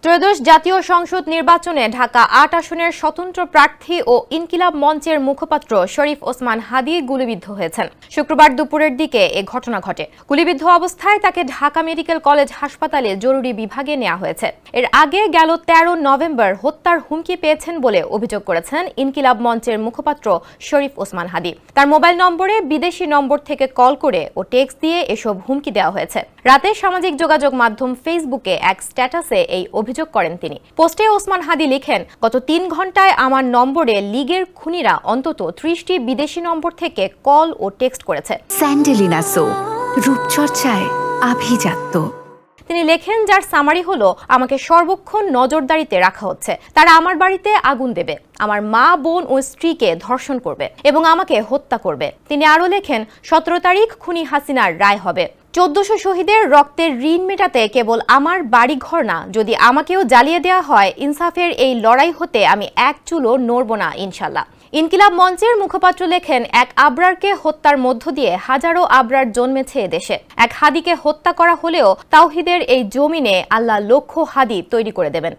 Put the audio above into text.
ত্রয়োদশ জাতীয় সংসদ নির্বাচনে ঢাকা ৮ আসনের স্বতন্ত্র প্রার্থী ও ইনকিলাব মঞ্চের মুখপাত্র শরীফ ওসমান হাদী গুলিবিদ্ধ হয়েছেন। শুক্রবার দুপুরের দিকে এ ঘটনা ঘটে। গুলিবিদ্ধ অবস্থায় তাকে ঢাকা মেডিকেল কলেজ হাসপাতালে জরুরি বিভাগে নেওয়া হয়েছে। এর আগে গেল ১৩ নভেম্বর হত্যার হুমকি পেয়েছেন বলে অভিযোগ করেছেন ইনকিলাব মঞ্চের মুখপাত্র শরীফ ওসমান হাদী। তার মোবাইল নম্বরে বিদেশি নম্বর থেকে কল করে ও টেক্সট দিয়ে এসব হুমকি দেওয়া হয়েছে। রাতে সামাজিক যোগাযোগ মাধ্যম ফেসবুকে এক স্ট্যাটাসে এই অভিযোগ করেন তিনি। পোস্টে ওসমান হাদী লিখেন, গত ৩ ঘন্টায় আমার নম্বরে লীগের খুনিরা অন্তত ৩০টি বিদেশি নম্বর থেকে কল ও টেক্সট করেছে। স্যান্ডেলিনা সো, রূপচর্চায় আভিজাত্য। তিনি লেখেন, যার সামারি হলো, আমাকে সর্বক্ষণ নজরদারিতে রাখা হচ্ছে। তারা আমার বাড়িতে আগুন দেবে, আমার মা, বোন ও স্ত্রীকে ধর্ষণ করবে এবং আমাকে হত্যা করবে। তিনি আরও লেখেন, ১৭ তারিখ খুনি হাসিনার রায় হবে। ১৪০০ শহীদের রক্তের ঋণ মেটাতে কেবল আমার বাড়িঘর না, যদি আমাকেও জ্বালিয়ে দেওয়া হয়, ইনসাফের এই লড়াই হতে আমি এক চুলও নড়ব না ইনশাল্লাহ। ইনকিলাব মঞ্চের মুখপাত্র লেখেন, এক আবরারকে হত্যার মধ্য দিয়ে হাজারো আবরার জন্মেছে এদেশে। এক হাদীকে হত্যা করা হলেও তাওহীদের এই জমিনে আল্লাহ লক্ষ হাদী তৈরি করে দেবেন।